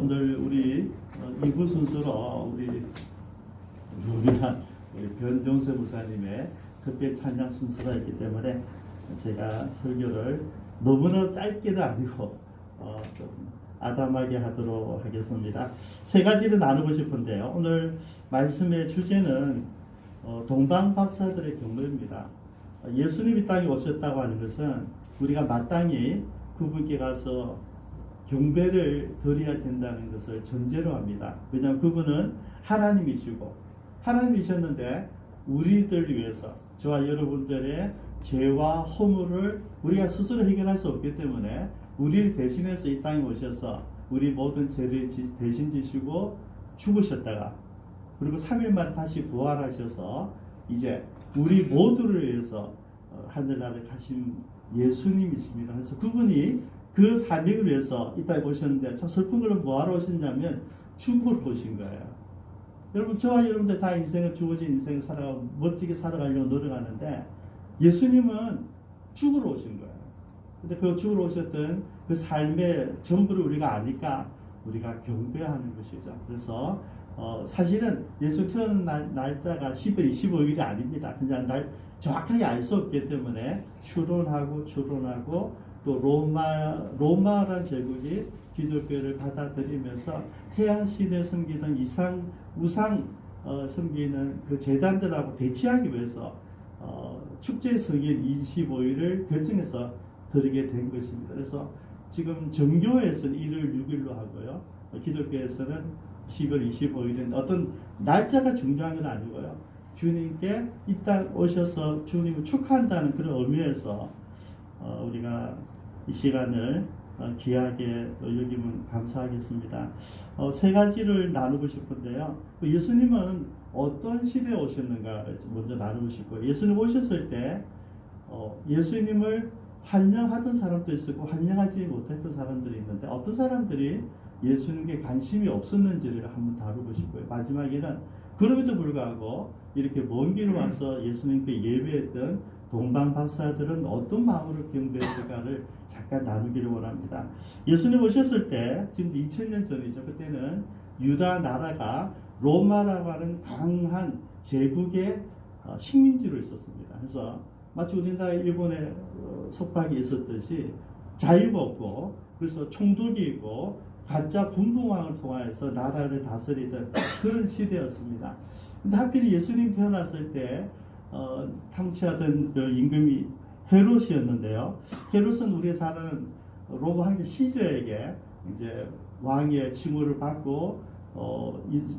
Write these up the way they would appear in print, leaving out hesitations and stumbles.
오늘 우리 2부 순서로 우리 유명한 우리 변종세 목사님의 특별 찬양 순서가 있기 때문에 제가 설교를 너무나 짧게도 아니고 좀 아담하게 하도록 하겠습니다. 세 가지를 나누고 싶은데요. 오늘 말씀의 주제는 동방 박사들의 경배입니다. 예수님이 땅에 오셨다고 하는 것은 우리가 마땅히 그분께 가서 경배를 드려야 된다는 것을 전제로 합니다. 왜냐하면 그분은 하나님이시고 하나님이셨는데 우리들 위해서 저와 여러분들의 죄와 허물을 우리가 스스로 해결할 수 없기 때문에 우리를 대신해서 이 땅에 오셔서 우리 모든 죄를 대신 지시고 죽으셨다가 그리고 3일 만에 다시 부활하셔서 이제 우리 모두를 위해서 하늘나라에 가신 예수님이십니다. 그래서 그분이 그 사명을 위해서 이 땅에 오셨는데 참 슬픈 것은 뭐하러 오셨냐면 죽으러 오신 거예요. 여러분 저와 여러분들 다 인생을 주어진 인생을 멋지게 살아가려고 노력하는데 예수님은 죽으러 오신 거예요. 근데 그 죽으러 오셨던 그 삶의 전부를 우리가 아니까 우리가 경배하는 것이죠. 그래서 사실은 예수 태어난 날짜가 10월 25일이 아닙니다. 그냥 날 정확하게 알 수 없기 때문에 추론하고 또 로마라는 제국이 기독교를 받아들이면서 태양신에 섬기던 우상 섬기는 그 제단들하고 대치하기 위해서 축제 성일 25일을 결정해서 드리게 된 것입니다. 그래서 지금 정교회에서는 1월 6일로 하고요. 기독교에서는 10월 25일은 어떤 날짜가 중요한 건 아니고요. 주님께 이 땅 오셔서 주님을 축하한다는 그런 의미에서 우리가 이 시간을 귀하게 또 여기면 감사하겠습니다. 세 가지를 나누고 싶은데요. 예수님은 어떤 시대에 오셨는가를 먼저 나누고 싶고요. 예수님 오셨을 때 예수님을 환영하던 사람도 있었고 환영하지 못했던 사람들이 있는데 어떤 사람들이 예수님께 관심이 없었는지를 한번 다루고 싶고요. 마지막에는 그럼에도 불구하고 이렇게 먼 길을 와서 예수님께 예배했던 동방 박사들은 어떤 마음으로 경배했을까를 잠깐 나누기를 원합니다. 예수님 오셨을 때 지금 2000년 전이죠. 그때는 유다 나라가 로마라고 하는 강한 제국의 식민지로 있었습니다. 그래서 마치 우리나라 일본에 속박이 있었듯이 자유가 없고 그래서 총독이 있고 가짜 분봉왕을 통하여서 나라를 다스리던 그런 시대였습니다. 근데 하필 예수님 태어났을 때 통치하던 그 임금이 헤롯이었는데요. 헤롯은 우리가 잘 아는 로마 황제 시저에게 이제 왕의 칭호를 받고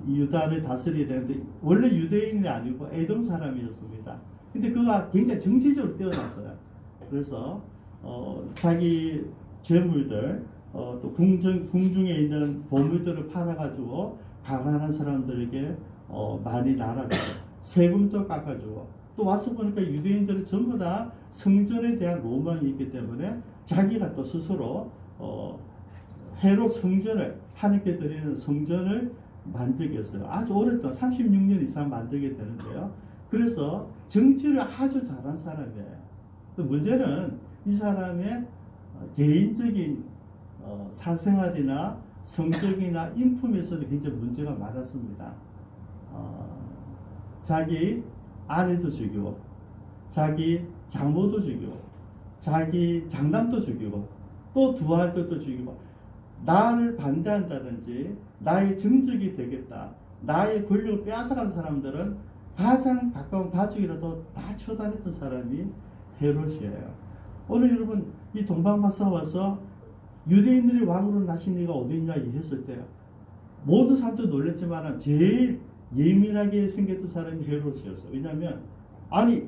유다를 다스리게 되는데 원래 유대인이 아니고 에돔 사람이었습니다. 근데 그가 굉장히 정치적으로 뛰어났어요. 그래서 자기 재물들 또 궁중에 있는 보물들을 팔아가지고 가난한 사람들에게 많이 나눠주고 세금도 깎아주고 또 와서 보니까 유대인들은 전부 다 성전에 대한 로망이 있기 때문에 자기가 또 스스로 헤롯 성전을 하나님께 드리는 성전을 만들게 했어요. 아주 오랫동안 36년 이상 만들게 되는데요. 그래서 정치를 아주 잘한 사람이에요. 문제는 이 사람의 개인적인 사생활이나 성적이나 인품에서도 굉장히 문제가 많았습니다. 자기 아내도 죽이고 자기 장모도 죽이고 자기 장남도 죽이고 또 두 아들도 죽이고 나를 반대한다든지 나의 정적이 되겠다 나의 권력을 빼앗아가는 사람들은 가장 가까운 가족이라도 다 처단했던 사람이 헤롯이에요. 오늘 여러분 이 동방박사가 와서 유대인들이 왕으로 나신 이가 어디 있냐 했을 때 모든 사람도 놀랐지만 제일 예민하게 생겼던 사람이 헤롯이었어요. 왜냐하면 아니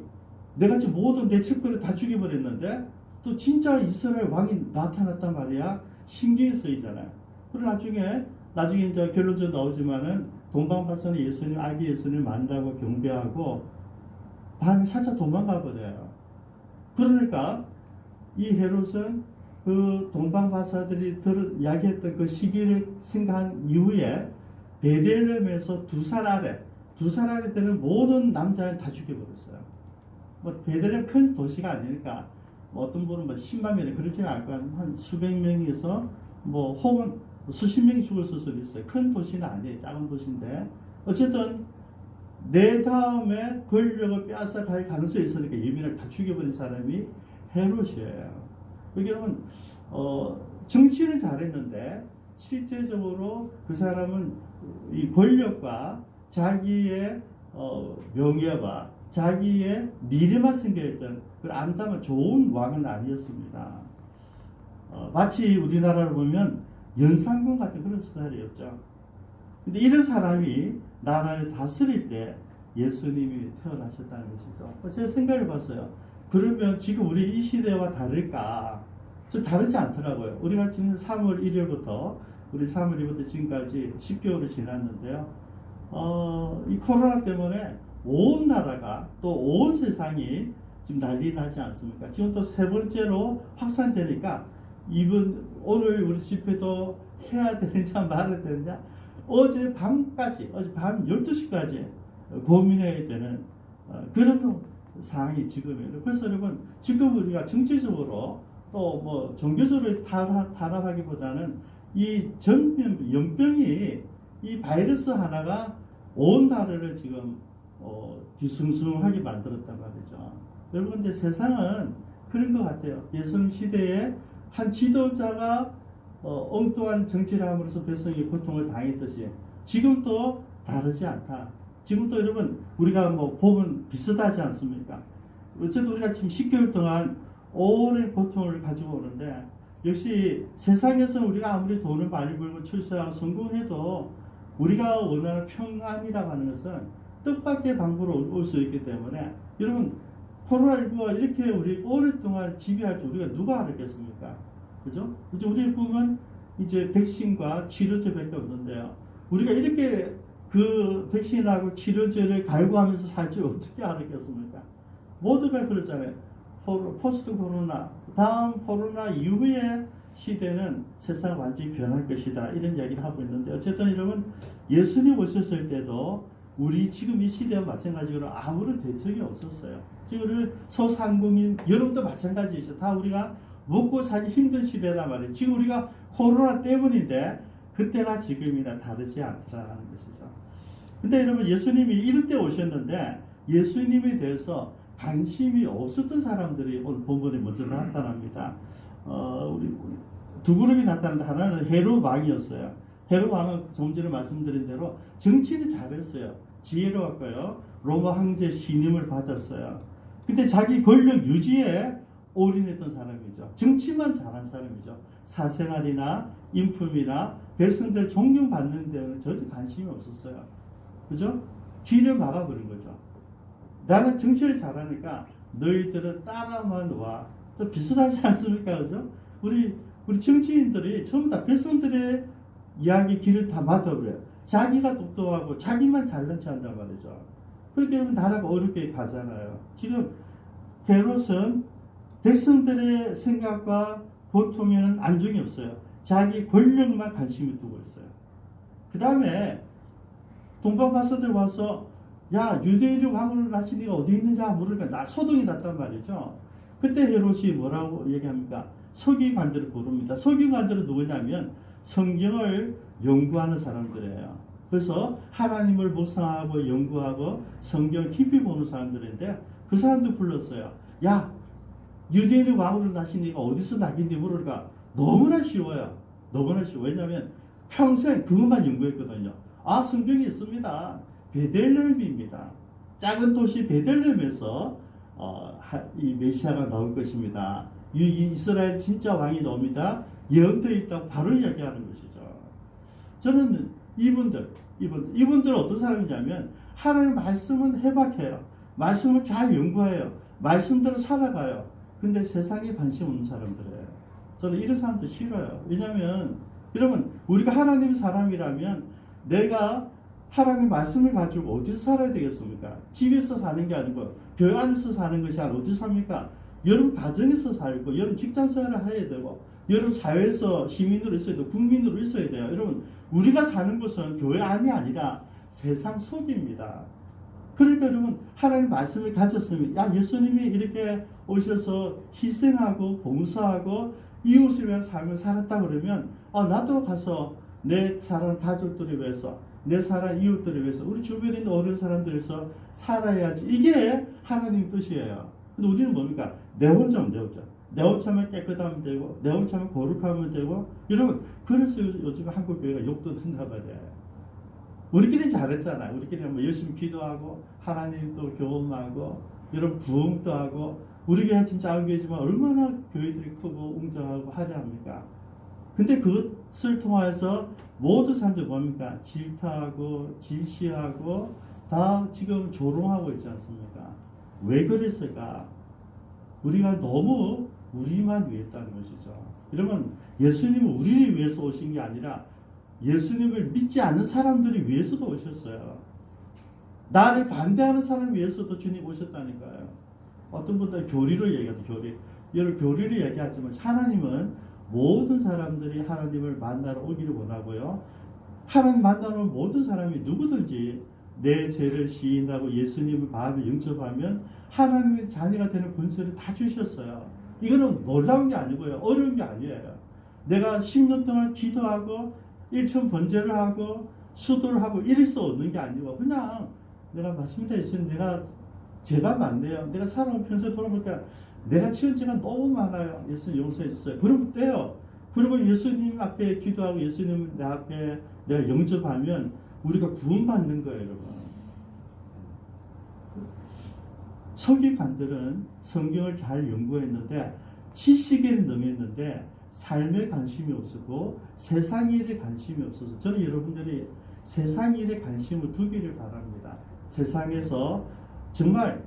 내가 지금 모든 내 첩들을 다 죽여버렸는데 또 진짜 이스라엘 왕이 나타났단 말이야. 신기해 쓰이잖아요. 그리고 나중에 이제 결론적으로 나오지만은 동방박사는 예수님 아기 예수님을 만나고 경배하고 밤에 살짝 도망가 버려요. 그러니까 이 헤롯은 그 동방박사들이 이야기했던 그 시기를 생각한 이후에 베들레헴에서 2살 아래 되는 모든 남자를 다 죽여버렸어요. 뭐 베들레헴 큰 도시가 아니니까 어떤 분은 10만 명이 그렇지 않고 한 수백 명에서 뭐 혹은 수십 명이 죽었을 수도 있어요. 큰 도시는 아니에요. 작은 도시인데 어쨌든 내 다음에 권력을 빼앗아갈 가능성이 있으니까 예민을 다 죽여버린 사람이 헤롯이에요. 여러분 정치는 잘했는데 실제적으로 그 사람은 이 권력과 자기의 명예와 자기의 미래만 생각했던 그 암담한 좋은 왕은 아니었습니다. 마치 우리나라를 보면 연산군 같은 그런 스타일이었죠. 근데 이런 사람이 나라를 다스릴 때 예수님이 태어나셨다는 것이죠. 제가 생각해 봤어요. 그러면 지금 우리 이 시대와 다를까? 저 다르지 않더라고요. 우리가 지금 3월 1일부터 우리 3월 2일부터 지금까지 10개월이 지났는데요. 이 코로나 때문에 온 나라가 또 온 세상이 지금 난리 나지 않습니까? 지금 또 세 번째로 확산되니까 오늘 우리 집회도 해야 되느냐 말아야 되느냐 어제 밤 12시까지 고민해야 되는 그런 상황이 지금이에요. 그래서 여러분 지금 우리가 정치적으로 또 뭐 종교적으로 탄압하기보다는 이 연병이 이 바이러스 하나가 온 나라를 지금 뒤숭숭하게 만들었단 말이죠. 여러분 근데 세상은 그런 것 같아요. 예수님 시대에 한 지도자가 엉뚱한 정치를 함으로써 백성이 고통을 당했듯이 지금도 다르지 않다. 지금도 여러분 우리가 뭐 보면 비슷하지 않습니까? 어쨌든 우리가 지금 10개월 동안 오랜 고통을 가지고 오는데 역시 세상에서는 우리가 아무리 돈을 많이 벌고 출세하고 성공해도 우리가 원하는 평안이라고 하는 것은 뜻밖의 방법으로 올 수 있기 때문에 여러분 코로나19가 이렇게 우리 오랫동안 지배할 줄 우리가 누가 알았겠습니까? 그죠? 이제 우리 보면 이제 백신과 치료제밖에 없는데요. 우리가 이렇게 그 백신하고 치료제를 갈구하면서 살 줄 어떻게 알았겠습니까? 모두가 그러잖아요. 포스트 코로나, 다음 코로나 이후의 시대는 세상 완전히 변할 것이다. 이런 이야기를 하고 있는데 어쨌든 여러분 예수님 오셨을 때도 우리 지금 이 시대와 마찬가지로 아무런 대책이 없었어요. 지금 소상공인 여러분도 마찬가지죠. 다 우리가 먹고 살기 힘든 시대란 말이에요. 지금 우리가 코로나 때문인데 그때나 지금이나 다르지 않더라는 것이죠. 근데 여러분 예수님이 이럴 때 오셨는데 예수님에 대해서 관심이 없었던 사람들이 오늘 본문에 먼저 나타납니다. 우리 두 그룹이 나타나는데 하나는 헤롯 왕이었어요. 헤롯 왕은 좀 전에 말씀드린 대로 정치를 잘했어요. 지혜로웠고요. 로마 황제 신임을 받았어요. 근데 자기 권력 유지에 올인했던 사람이죠. 정치만 잘한 사람이죠. 사생활이나 인품이나 백성들 존경받는 데는 전혀 관심이 없었어요. 그죠? 길을 막아버린 거죠. 나는 정치를 잘하니까 너희들은 따라만 와. 또 비슷하지 않습니까? 그죠? 우리 정치인들이 전부 다 백성들의 이야기 길을 다 막아버려요. 자기가 똑똑하고 자기만 잘난 체 한단 말이죠. 그렇게 하면 나라가 어렵게 가잖아요. 지금 헤롯은 백성들의 생각과 고통에는 안중이 없어요. 자기 권력만 관심을 두고 있어요. 그 다음에 동방 파서들 와서 야 유대인이 왕을 낳으신 네가 어디 있는지 모르니까 소동이 났단 말이죠. 그때 헤롯이 뭐라고 얘기합니까? 서기관들을 부릅니다. 서기관들은 누구냐면 성경을 연구하는 사람들이에요. 그래서 하나님을 묵상하고 연구하고 성경을 깊이 보는 사람들인데 그 사람들 불렀어요. 야 유대인이 왕으로 낳으신 네가 어디서 낳긴지 모르니까 너무나 쉬워요. 너무나 쉬워. 왜냐하면 평생 그것만 연구했거든요. 아 성경이 있습니다. 베들레헴입니다. 작은 도시 베들레헴에서 이 메시아가 나올 것입니다. 이스라엘 진짜 왕이 나옵니다. 예언되어 있다고 바로 이야기하는 것이죠. 저는 이분들 어떤 사람이냐면 하나님의 말씀은 해박해요. 말씀을 잘 연구해요. 말씀대로 살아가요. 근데 세상에 관심 없는 사람들이에요. 저는 이런 사람들 싫어요. 왜냐하면 여러분 우리가 하나님의 사람이라면 내가 하나님의 말씀을 가지고 어디서 살아야 되겠습니까? 집에서 사는 게 아니고 교회 안에서 사는 것이 아니라 어디서 삽니까? 여러분 가정에서 살고 여러분 직장생활을 해야 되고 여러분 사회에서 시민으로 있어야 되고 국민으로 있어야 돼요. 여러분 우리가 사는 곳은 교회 안이 아니라 세상 속입니다. 그러니까 여러분 하나님 말씀을 가졌으면 야 예수님이 이렇게 오셔서 희생하고 봉사하고 이웃을 위한 삶을 살았다 그러면 나도 가서 내 사랑 가족들을 위해서, 내 사랑 이웃들을 위해서, 우리 주변에 있는 어려운 사람들을 위해서 살아야지. 이게 하나님 뜻이에요. 근데 우리는 뭡니까? 내 혼자면 내 혼자. 내 혼자만 깨끗하면 되고, 내 혼자만 거룩하면 되고. 여러분, 그래서 요즘 한국 교회가 욕도 듣는단 말이에요. 우리끼리 잘했잖아요. 우리끼리 뭐 열심히 기도하고, 하나님도 교험하고, 여러분 부흥도 하고, 우리 교회는 지금 작은 교회지만 얼마나 교회들이 크고 웅장하고 화려합니까? 근데 그것을 통해서 모든 사람들이 뭡니까? 질타하고 질시하고 다 지금 조롱하고 있지 않습니까? 왜 그랬을까? 우리가 너무 우리만 위했다는 것이죠. 여러분, 예수님은 우리를 위해서 오신 게 아니라 예수님을 믿지 않는 사람들을 위해서도 오셨어요. 나를 반대하는 사람을 위해서도 주님 오셨다니까요. 어떤 분들은 교리로 얘기하죠. 교리. 여러분, 교리를 얘기하지만 하나님은 모든 사람들이 하나님을 만나러 오기를 원하고요. 하나님 만나러 온 모든 사람이 누구든지 내 죄를 시인하고 예수님을 마음에 영접하면 하나님의 자녀가 되는 권세를 다 주셨어요. 이거는 놀라운 게 아니고요. 어려운 게 아니에요. 내가 10년 동안 기도하고 일천 번제를 하고 수도를 하고 이래서 얻는 게 아니고 그냥 내가 말씀드렸어요. 내가 죄가 많네요. 내가 살아온 평생 돌아보니까 내가 지은 죄가 너무 많아요. 예수님 용서해 줬어요. 그러면 돼요. 그리고 예수님 앞에 기도하고 예수님 내 앞에 내가 영접하면 우리가 구원받는 거예요, 여러분. 서기관들은 성경을 잘 연구했는데 지식에는 능했는데 삶에 관심이 없었고 세상 일에 관심이 없어서 저는 여러분들이 세상 일에 관심을 두기를 바랍니다. 세상에서 정말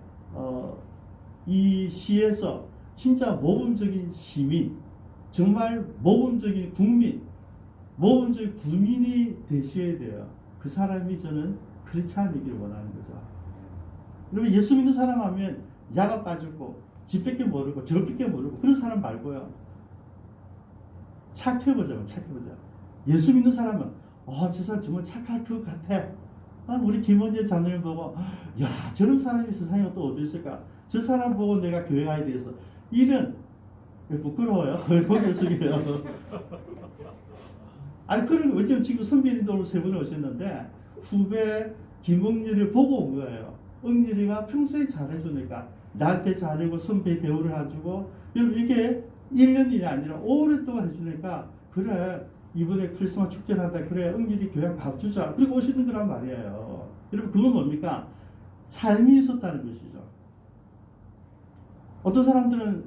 이 시에서 진짜 모범적인 시민, 정말 모범적인 국민, 모범적인 구민이 되셔야 돼요. 그 사람이 저는 그렇지 않기를 원하는 거죠. 여러분, 예수 믿는 사람 하면 야가 빠졌고 집밖에 모르고 저밖에 모르고 그런 사람 말고요. 착해보자. 예수 믿는 사람은 저 사람 정말 착할 것 같아. 우리 김원재 장로님 보고 야, 저런 사람이 세상에 또 어디 있을까? 저 사람 보고 내가 교회 가야 돼서 이런 부끄러워요. 왜 거기에 서게요? 아니 그런 어쩌면 지금 선배님도 오늘 세 분이 오셨는데 후배 김응렬을 보고 온 거예요. 응렬이가 평소에 잘해주니까 나한테 잘하고 선배 대우를 해주고 여러분 이게 1년 일이 아니라 오랫동안 해주니까 그래 이번에 크리스마스 축제를 한다. 그래 응렬이 교회 밥 주자. 그리고 오시는 거란 말이에요. 여러분 그건 뭡니까? 삶이 있었다는 것이죠. 어떤 사람들은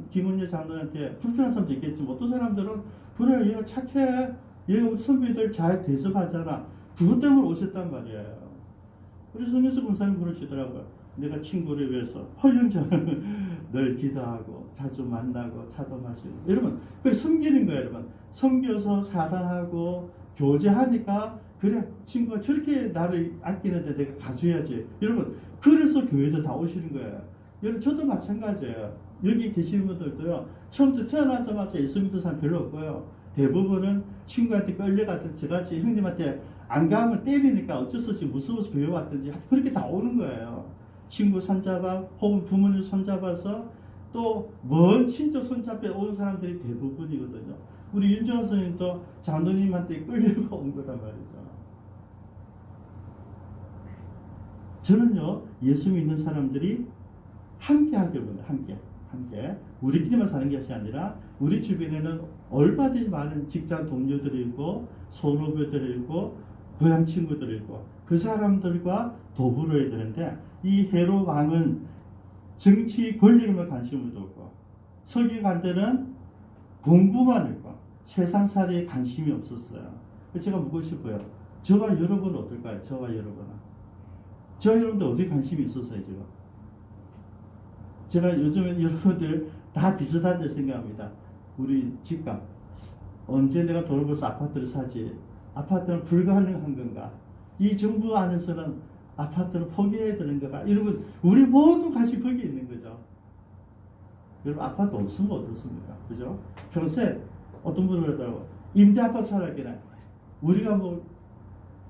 김은혜 장로한테 불편한 사람도 있겠지만 어떤 사람들은 그래 얘가 착해. 얘가 우리 선배들 잘 대접하잖아. 그것 때문에 오셨단 말이에요. 우리 성현수 권사님 그러시더라고요. 내가 친구를 위해서 헐lun전 늘 기도하고 자주 만나고 차도 마시고 여러분 그래 섬기는 거예요. 여러분 섬겨서 사랑하고 교제하니까 그래 친구가 저렇게 나를 아끼는데 내가 가져야지. 여러분 그래서 교회도 다 오시는 거예요. 여러분 저도 마찬가지예요. 여기 계시는 분들도요. 처음부터 태어나자마자 예수 믿는 사람 별로 없고요. 대부분은 친구한테 끌려갔든지 저같이 형님한테 안 가면 때리니까 어쩔 수 없이 무서워서 교회 왔든지 그렇게 다 오는 거예요. 친구 손잡아 혹은 부모님 손잡아서 또 먼 친척 손잡혀 오는 사람들이 대부분이거든요. 우리 윤정환 선생님도 장로님한테 끌려고 온 거란 말이죠. 저는요 예수 믿는 사람들이 함께 하길 원해요. 함께 우리끼리만 사는 것이 아니라 우리 주변에는 얼마든지 많은 직장 동료들이 있고 선후배들이 있고 고향 친구들이 있고 그 사람들과 더불어야 되는데 이 헤롯 왕은 정치 권력에만 관심을 두고 서기관들은 공부만 했고 세상살이에 관심이 없었어요. 제가 묻고 싶어요. 저와 여러분은 어떨까요? 저와 여러분은. 저와 여러분들 어디 관심이 있었어요 지금? 제가 요즘에 여러분들 다 비슷하게 생각합니다. 우리 집값. 언제 내가 돈을 벌어서 아파트를 사지? 아파트는 불가능한 건가? 이 정부 안에서는 아파트를 포기해야 되는 건가? 여러분, 우리 모두 같이 거기에 있는 거죠. 여러분, 아파트 없으면 어떻습니까? 그죠? 평소에 어떤 분을 그러더라고. 임대 아파트 살았기는 우리가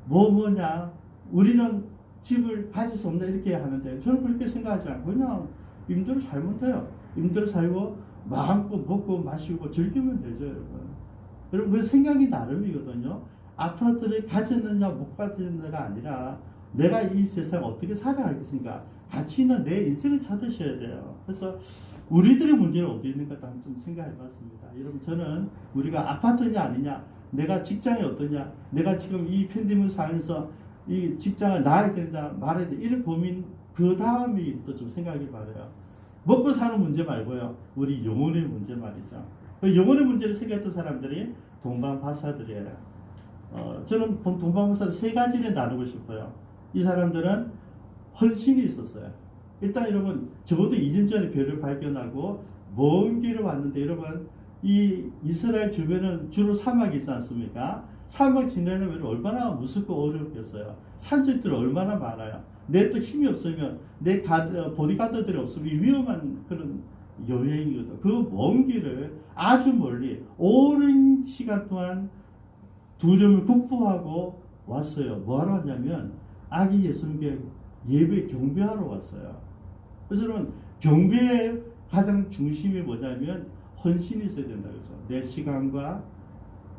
뭐냐? 우리는 집을 가질 수 없나? 이렇게 하는데 저는 그렇게 생각하지 않고 그냥 임대로 살면 돼요. 임대로 살고 마음껏 먹고 마시고 즐기면 되죠, 여러분. 여러분, 그 생각이 나름이거든요. 아파트를 가졌느냐 못 가졌느냐가 아니라 내가 이 세상 어떻게 살아가겠습니까? 가치 있는 내 인생을 찾으셔야 돼요. 그래서 우리들의 문제는 어디 있는가 좀 생각해 봤습니다. 여러분, 저는 우리가 아파트냐 아니냐, 내가 직장이 어떠냐, 내가 지금 이 팬데믹 상황에서 이 직장을 나야 되냐 말아야 되냐, 이런 고민 그 다음이 또 좀 생각이 바래요. 먹고 사는 문제 말고요, 우리 영혼의 문제 말이죠. 그 영혼의 문제를 생각했던 사람들이 동방바사들이에요. 저는 동방바사들 세 가지를 나누고 싶어요. 이 사람들은 헌신이 있었어요. 일단 여러분, 적어도 2년 전에 별을 발견하고 먼 길을 왔는데, 여러분, 이 이스라엘 주변은 주로 사막이 있지 않습니까? 사막 지나려면 얼마나 무섭고 어렵겠어요. 산적들이 얼마나 많아요. 내 또 힘이 없으면, 내 보디가드들이 없으면 위험한 그런 여행이거든. 그 먼 길을 아주 멀리 오랜 시간 동안 두려움을 극복하고 왔어요. 뭐하러 왔냐면 아기 예수님께 예배 경배하러 왔어요. 그래서 여러분, 경배의 가장 중심이 뭐냐면 헌신이 있어야 된다. 그죠? 내 시간과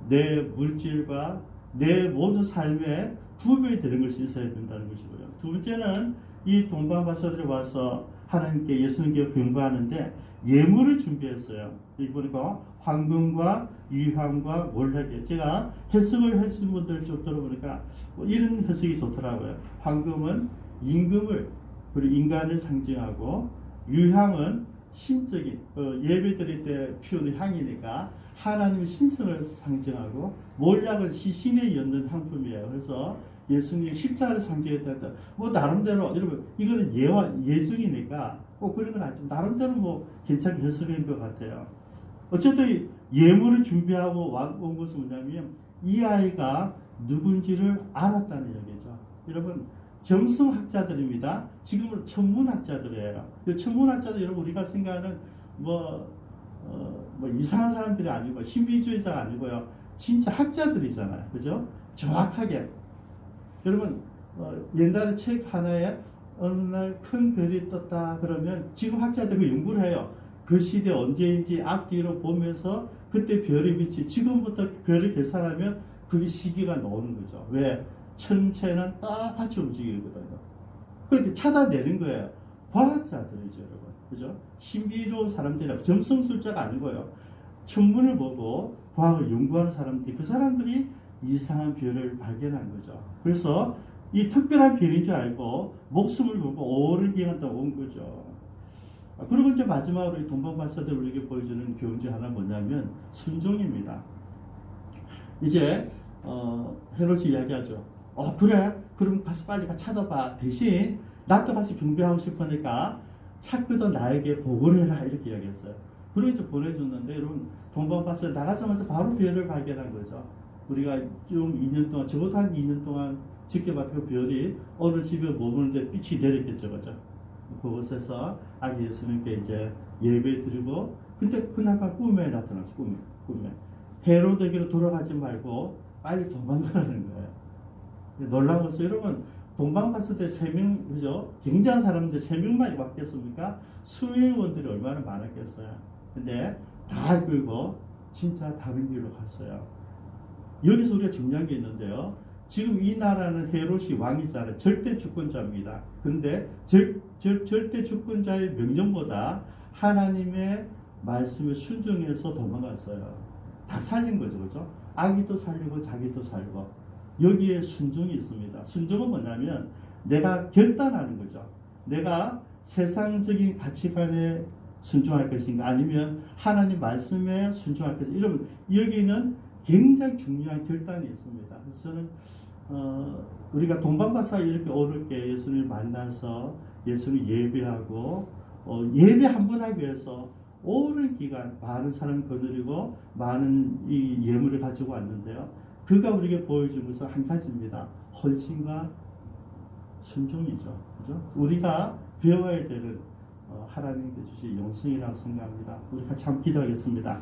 내 물질과 내 모든 삶에 구별이 되는 것이 있어야 된다는 것이고요. 두 번째는 이 동방바사들이 와서 하나님께 예수님께 경배하는데 예물을 준비했어요. 이보니까 황금과 유황과 몰래게, 제가 해석을 하신 분들 좀 들어보니까 이런 해석이 좋더라고요. 황금은 임금을, 그리고 인간을 상징하고, 유향은 신적인 예배 드릴 때 피우는 향이니까 하나님의 신성을 상징하고, 몰약은 시신에 였는 향품이에요. 그래서 예수님 십자가를 상징했다. 뭐 나름대로, 여러분, 이거는 예증이니까 꼭 그런 건 아니지만 나름대로 뭐 괜찮게 해석한 것 같아요. 어쨌든 예물을 준비하고 온 것은 뭐냐면 이 아이가 누군지를 알았다는 얘기죠. 여러분, 점성학자들입니다. 지금은 천문학자들이에요. 천문학자들, 여러분, 우리가 생각하는 뭐 이상한 사람들이 아니고 신비주의자가 아니고요, 진짜 학자들이잖아요. 그죠? 정확하게. 여러분, 옛날에 책 하나에 어느 날 큰 별이 떴다 그러면 지금 학자들이 그 연구를 해요. 그 시대 언제인지 앞뒤로 보면서 그때 별의 빛이, 지금부터 별을 계산하면 그게 시기가 나오는 거죠. 왜? 천체는 똑같이 움직이거든요. 그렇게 찾아내는 거예요. 과학자들이죠, 여러분. 그죠? 신비로운 사람들이라고, 점성술자가 아니고요. 천문을 보고 과학을 연구하는 사람들이, 그 사람들이 이상한 별을 발견한 거죠. 그래서 이 특별한 별인 줄 알고 목숨을 걸고 오랜 기간 동안 온 거죠. 그리고 이제 마지막으로 이 동방박사들 우리에게 보여주는 교훈 중 하나 뭐냐면 순종입니다. 이제 헤롯이 이야기하죠. 그래, 그럼 가서 빨리 찾아봐. 대신 나도 가서 경배하고 싶으니까 찾거든 나에게 보고를 해라, 이렇게 이야기했어요. 그리고 이제 보내줬는데, 여러분, 동방박사 나가자마자 바로 별을 발견한 거죠. 우리가 좀 2년 동안, 적어도 한 2년 동안 지켜봤던 그 별이 어느 집에 머무는데 빛이 내렸겠죠, 그죠? 그곳에서 아기 예수님께 이제 예배 드리고, 근데 그날밤 꿈에 나타났어, 꿈에. 헤로데게로 돌아가지 말고 빨리 도망가라는 거예요. 놀라운 것은, 여러분, 동방박사들 3명, 그죠? 굉장한 사람인데 3명만 왔겠습니까? 수행원들이 얼마나 많았겠어요. 근데 다 끌고 진짜 다른 길로 갔어요. 여기서 우리가 중요한 게 있는데요. 지금 이 나라는 헤롯이 왕이잖아요. 절대 주권자입니다. 그런데 절대 주권자의 명령보다 하나님의 말씀에 순종해서 도망갔어요. 다 살린 거죠, 그죠? 아기도 살리고 자기도 살고. 여기에 순종이 있습니다. 순종은 뭐냐면 내가 결단하는 거죠. 내가 세상적인 가치관에 순종할 것인가, 아니면 하나님 말씀에 순종할 것인가. 이러면 여기는 굉장히 중요한 결단이 있습니다. 그래서 저는 우리가 동방박사 이렇게 어렵게 예수님을 만나서 예수님 예배하고 예배 한 번 하기 위해서 오랜 기간 많은 사람 거느리고 많은 이 예물을 가지고 왔는데요. 그가 우리에게 보여준 것은 한 가지입니다. 헌신과 순종이죠. 그죠? 우리가 배워야 되는 하나님께 주신 영성이라고 생각합니다. 우리 같이 한번 기도하겠습니다.